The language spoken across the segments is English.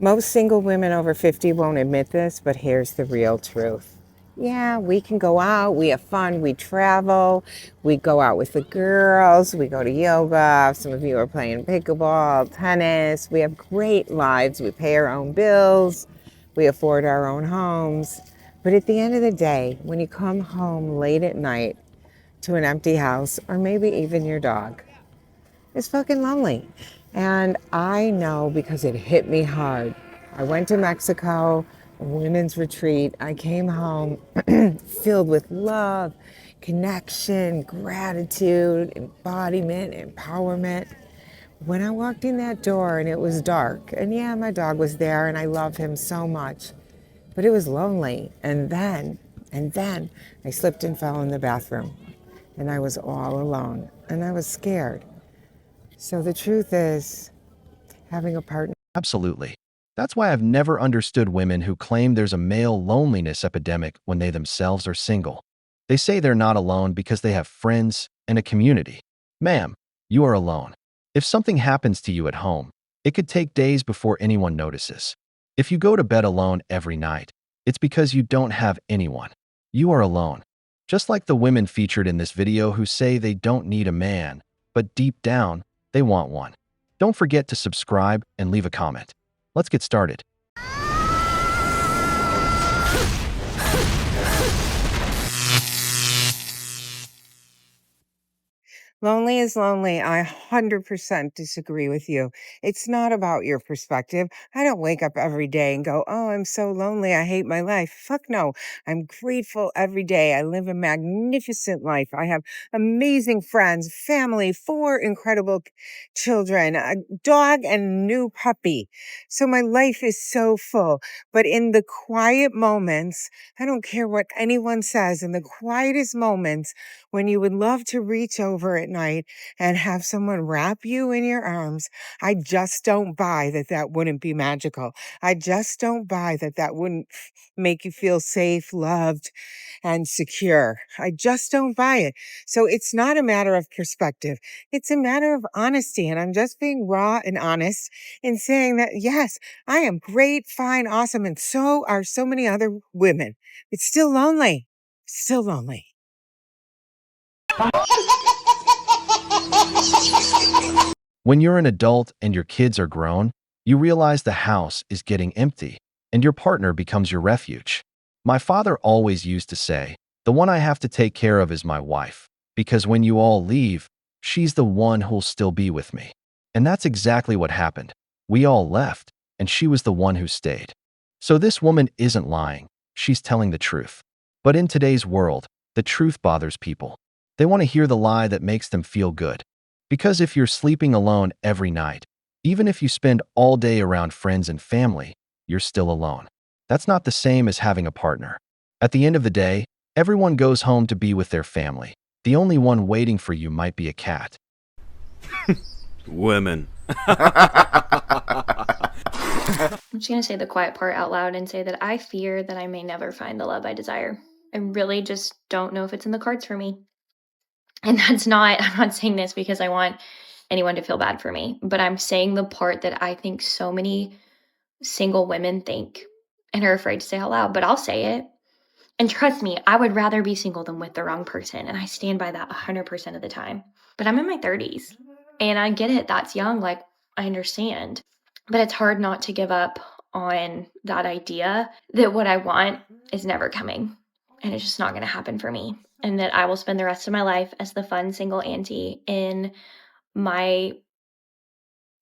Most single women over 50 won't admit this, but here's the real truth. Yeah, we can go out, we have fun, we travel, we go out with the girls, we go to yoga. Some of you are playing pickleball, tennis. We have great lives. We pay our own bills, we afford our own homes. But at the end of the day, when you come home late at night to an empty house, or maybe even your dog, it's fucking lonely. And I know because it hit me hard. I went to Mexico, a women's retreat. I came home filled with love, connection, gratitude, embodiment, empowerment. When I walked in that door and it was dark, and yeah, my dog was there and I love him so much, but it was lonely. And then I slipped and fell in the bathroom and I was all alone and I was scared. So the truth is, having a partner. Absolutely. That's why I've never understood women who claim there's a male loneliness epidemic when they themselves are single. They say they're not alone because they have friends and a community. Ma'am, you are alone. If something happens to you at home, it could take days before anyone notices. If you go to bed alone every night, it's because you don't have anyone. You are alone. Just like the women featured in this video who say they don't need a man, but deep down, they want one. Don't forget to subscribe and leave a comment. Let's get started. Lonely is lonely. I 100% disagree with you. It's not about your perspective. I don't wake up every day and go, oh, I'm so lonely. I hate my life. Fuck no. I'm grateful every day. I live a magnificent life. I have amazing friends, family, 4 incredible children, a dog, and a new puppy. So my life is so full. But in the quiet moments, I don't care what anyone says, in the quietest moments, when you would love to reach over at night and have someone wrap you in your arms, I just don't buy that that wouldn't be magical. I just don't buy that that wouldn't make you feel safe, loved, and secure. I just don't buy it. So it's not a matter of perspective. It's a matter of honesty. And I'm just being raw and honest in saying that, yes, I am great, fine, awesome. And so are so many other women. It's still lonely. Still lonely. When you're an adult and your kids are grown, you realize the house is getting empty and your partner becomes your refuge. My father always used to say, the one I have to take care of is my wife, because when you all leave, she's the one who'll still be with me. And that's exactly what happened. We all left, and she was the one who stayed. So this woman isn't lying. She's telling the truth. But in today's world, the truth bothers people. They want to hear the lie that makes them feel good. Because if you're sleeping alone every night, even if you spend all day around friends and family, you're still alone. That's not the same as having a partner. At the end of the day, everyone goes home to be with their family. The only one waiting for you might be a cat. Women. I'm just going to say the quiet part out loud and say that I fear that I may never find the love I desire. I really just don't know if it's in the cards for me. And I'm not saying this because I want anyone to feel bad for me, but I'm saying the part that I think so many single women think and are afraid to say out loud, but I'll say it. And trust me, I would rather be single than with the wrong person. And I stand by that 100% of the time. But I'm in my 30s and I get it. That's young. Like, I understand. But it's hard not to give up on that idea that what I want is never coming and it's just not going to happen for me. And that I will spend the rest of my life as the fun single auntie in my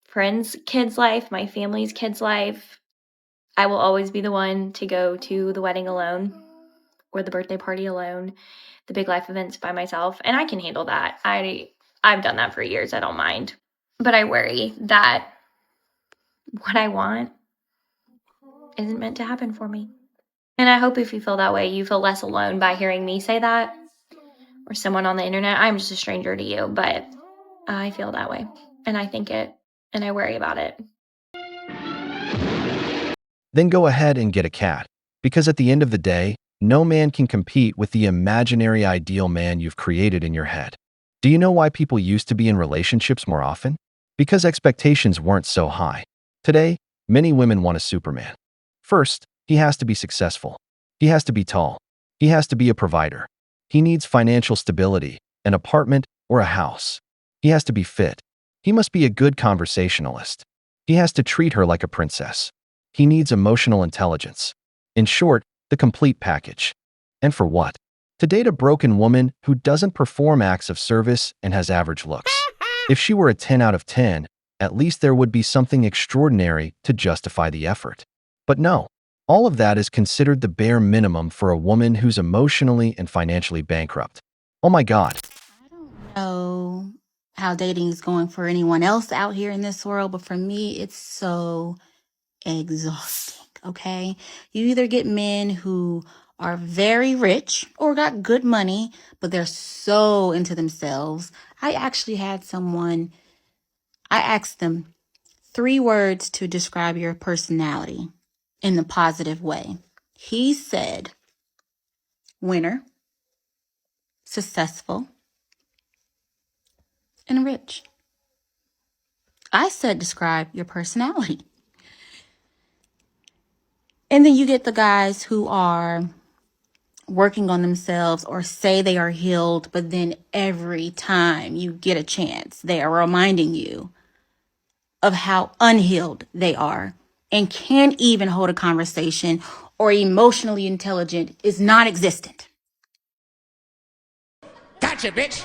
friend's kid's life, my family's kid's life. I will always be the one to go to the wedding alone or the birthday party alone, the big life events by myself. And I can handle that. I've done that for years. I don't mind. But I worry that what I want isn't meant to happen for me. And I hope if you feel that way, you feel less alone by hearing me say that or someone on the internet. I'm just a stranger to you, but I feel that way and I think it and I worry about it. Then go ahead and get a cat. Because at the end of the day, no man can compete with the imaginary ideal man you've created in your head. Do you know why people used to be in relationships more often? Because expectations weren't so high. Today, Many women want a Superman. First, he has to be successful. He has to be tall. He has to be a provider. He needs financial stability, an apartment, or a house. He has to be fit. He must be a good conversationalist. He has to treat her like a princess. He needs emotional intelligence. In short, the complete package. And for what? To date a broken woman who doesn't perform acts of service and has average looks. If she were a 10 out of 10, at least there would be something extraordinary to justify the effort. But no, all of that is considered the bare minimum for a woman who's emotionally and financially bankrupt. Oh my God. I don't know how dating is going for anyone else out here in this world, but for me, it's so exhausting, okay? You either get men who are very rich or got good money, but they're so into themselves. I actually had someone, I asked them 3 words to describe your personality in the positive way. He said, winner, successful, and rich. I said, describe your personality. And then you get the guys who are working on themselves or say they are healed, but then every time you get a chance, they are reminding you of how unhealed they are and can't even hold a conversation or emotionally intelligent is non-existent. Gotcha, bitch.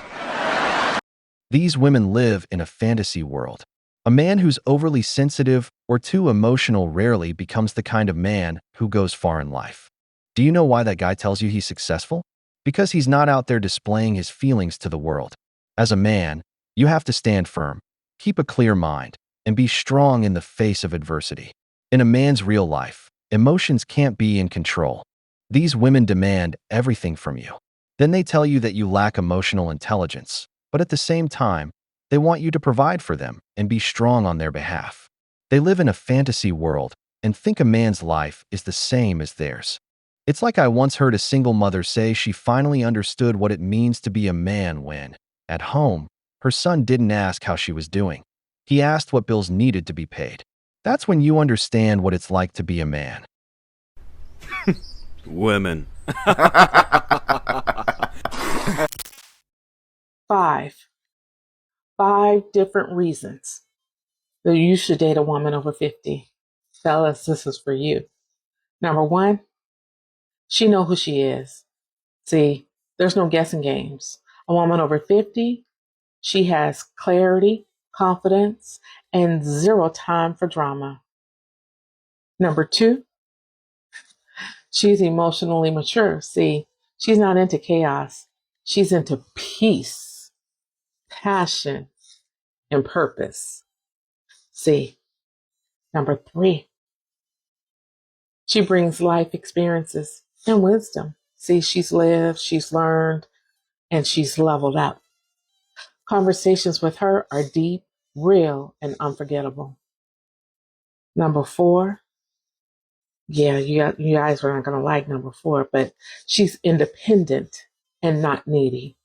These women live in a fantasy world. A man who's overly sensitive or too emotional rarely becomes the kind of man who goes far in life. Do you know why that guy tells you he's successful? Because he's not out there displaying his feelings to the world. As a man, you have to stand firm, keep a clear mind, and be strong in the face of adversity. In a man's real life, emotions can't be in control. These women demand everything from you. Then they tell you that you lack emotional intelligence, but at the same time, they want you to provide for them and be strong on their behalf. They live in a fantasy world and think a man's life is the same as theirs. It's like I once heard a single mother say she finally understood what it means to be a man when, at home, her son didn't ask how she was doing. He asked what bills needed to be paid. That's when you understand what it's like to be a man. Women. 5 different reasons that you should date a woman over 50. Fellas, this is for you. Number 1, she know who she is. See, there's no guessing games. A woman over 50, she has clarity, confidence, and 0 time for drama. Number 2, she's emotionally mature. See, she's not into chaos. She's into peace, passion, and purpose. See, number 3, she brings life experiences and wisdom. See, she's lived, she's learned, and she's leveled up. Conversations with her are deep, real, and unforgettable. Number 4, yeah, you guys are not going to like number 4, but she's independent and not needy.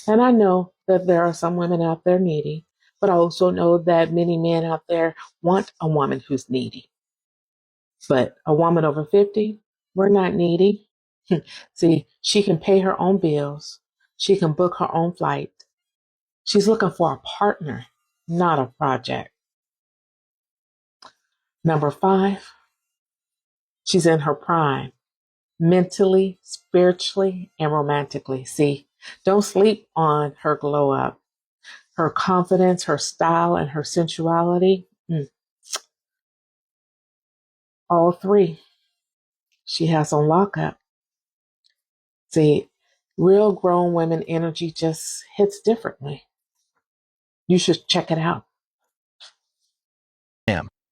And I know that there are some women out there needy, but I also know that many men out there want a woman who's needy. But a woman over 50, we're not needy. See, she can pay her own bills. She can book her own flight. She's looking for a partner, not a project. Number 5, she's in her prime, mentally, spiritually, and romantically. See, don't sleep on her glow up, her confidence, her style, and her sensuality. All 3, she has on lockup. See, real grown women energy just hits differently. You should check it out.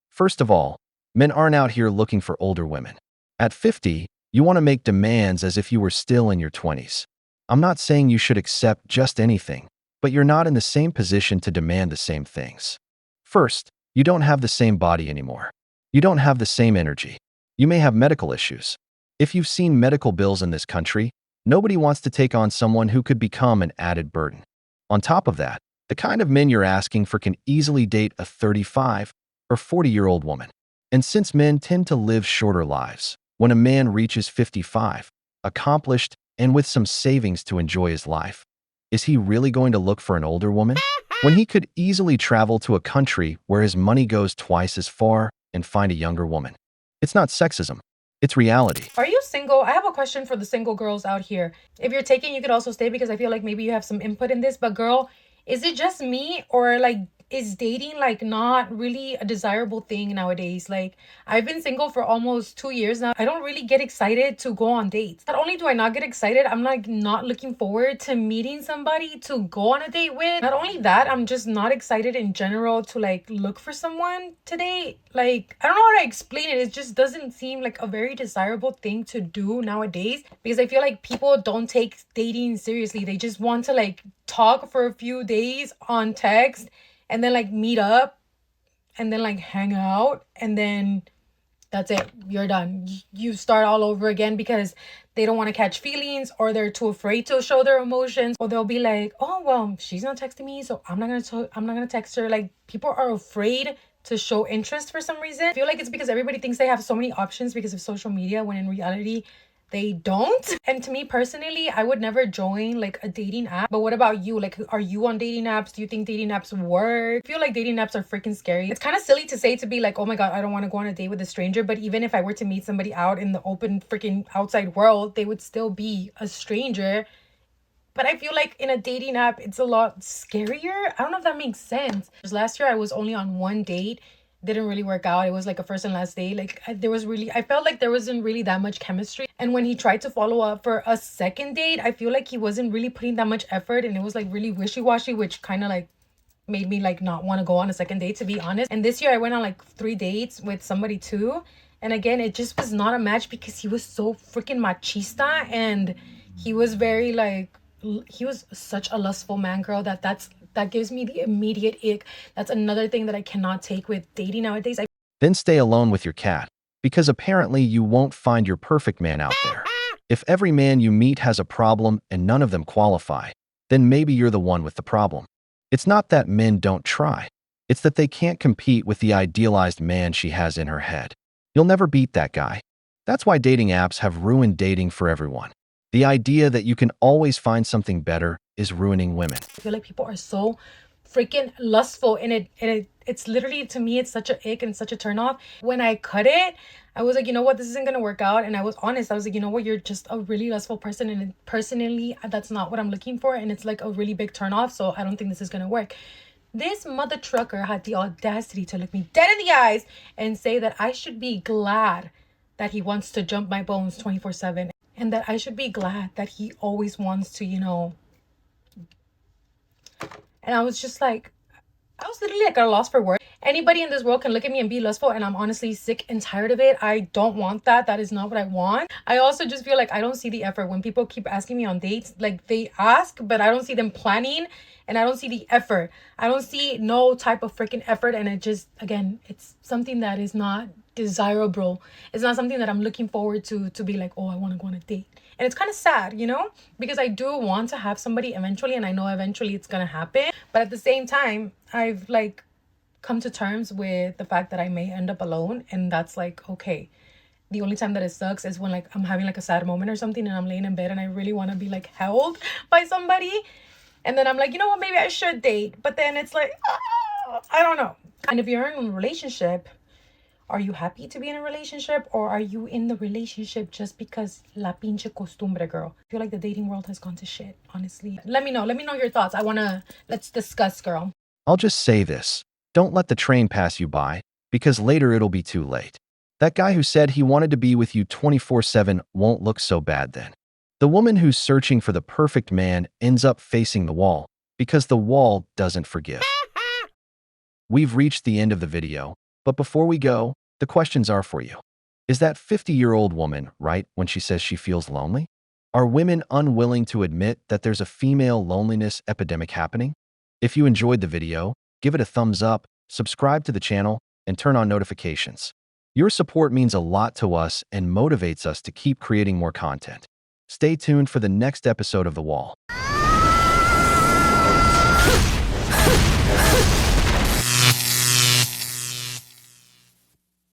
First of all, men aren't out here looking for older women. At 50, you want to make demands as if you were still in your 20s. I'm not saying you should accept just anything, but you're not in the same position to demand the same things. First, you don't have the same body anymore. You don't have the same energy. You may have medical issues. If you've seen medical bills in this country, nobody wants to take on someone who could become an added burden. On top of that, the kind of men you're asking for can easily date a 35 or 40-year-old woman. And since men tend to live shorter lives, when a man reaches 55, accomplished, and with some savings to enjoy his life, is he really going to look for an older woman? When he could easily travel to a country where his money goes twice as far and find a younger woman. It's not sexism, it's reality. Are you single? I have a question for the single girls out here. If you're taking, you could also stay because I feel like maybe you have some input in this. But girl, is it just me, or like is dating like not really a desirable thing nowadays? Like, I've been single for almost 2 years now. I don't really get excited to go on dates. Not only do I not get excited, I'm like not looking forward to meeting somebody to go on a date with. Not only that, I'm just not excited in general to like look for someone to date. Like, I don't know how to explain it. It just doesn't seem like a very desirable thing to do nowadays, because I feel like people don't take dating seriously. They just want to like talk for a few days on text and then like meet up and then like hang out, and then that's it. You're done. You start all over again because they don't want to catch feelings, or they're too afraid to show their emotions, or they'll be like, oh well, she's not texting me, so I'm not gonna text her. Like, people are afraid to show interest for some reason. I feel like it's because everybody thinks they have so many options because of social media, when in reality they don't. And to me personally, I would never join like a dating app. But what about you? Like, are you on dating apps? Do you think dating apps work? I feel like dating apps are freaking scary. It's kind of silly to say, to be like, oh my god, I don't want to go on a date with a stranger. But even if I were to meet somebody out in the open freaking outside world, they would still be a stranger. But I feel like in a dating app, it's a lot scarier. I don't know if that makes sense. Last year, I was only on one date. Didn't really work out. It was like a first and last date. Like, I felt like there wasn't really that much chemistry. And when he tried to follow up for a second date, I feel like he wasn't really putting that much effort. And it was like really wishy-washy, which kind of like made me like not want to go on a second date, to be honest. And this year I went on like 3 dates with somebody too. And again, it just was not a match because he was so freaking machista, and he was very like, he was such a lustful man, girl, that gives me the immediate ick. That's another thing that I cannot take with dating nowadays. Then stay alone with your cat, because apparently you won't find your perfect man out there. If every man you meet has a problem and none of them qualify, then maybe you're the one with the problem. It's not that men don't try. It's that they can't compete with the idealized man she has in her head. You'll never beat that guy. That's why dating apps have ruined dating for everyone. The idea that you can always find something better is ruining women. I feel like people are so freaking lustful, and it's literally, to me, it's such a ick and such a turn off. When I cut it, I was like, you know what, this isn't gonna work out. And I was honest. I was like, you know what, you're just a really lustful person, and personally, that's not what I'm looking for, and it's like a really big turn off. So I don't think this is gonna work. This mother trucker had the audacity to look me dead in the eyes and say that I should be glad that he wants to jump my bones 24/7, and that I should be glad that he always wants to, and I was just like, I was literally like at a loss for words. Anybody in this world can look at me and be lustful, and I'm honestly sick and tired of it. I don't want that. That is not what I want. I also just feel like I don't see the effort when people keep asking me on dates. Like, they ask, but I don't see them planning, and I don't see the effort. I don't see no type of freaking effort, and it just, again, it's something that is not desirable. It's not something that I'm looking forward to be like, oh, I want to go on a date. And it's kind of sad, because I do want to have somebody eventually, and I know eventually it's gonna happen. But at the same time, I've like come to terms with the fact that I may end up alone, and that's like okay. The only time that it sucks is when like I'm having like a sad moment or something, and I'm laying in bed and I really want to be like held by somebody, and then I'm like, you know what, maybe I should date. But then it's like, I don't know. And if you're in a relationship, are you happy to be in a relationship, or are you in the relationship just because la pinche costumbre, girl? I feel like the dating world has gone to shit, honestly. Let me know your thoughts. Let's discuss, girl. I'll just say this. Don't let the train pass you by, because later it'll be too late. That guy who said he wanted to be with you 24/7 won't look so bad then. The woman who's searching for the perfect man ends up facing the wall, because the wall doesn't forgive. We've reached the end of the video. But before we go, the questions are for you. Is that 50-year-old woman right when she says she feels lonely? Are women unwilling to admit that there's a female loneliness epidemic happening? If you enjoyed the video, give it a thumbs up, subscribe to the channel, and turn on notifications. Your support means a lot to us and motivates us to keep creating more content. Stay tuned for the next episode of The Wall.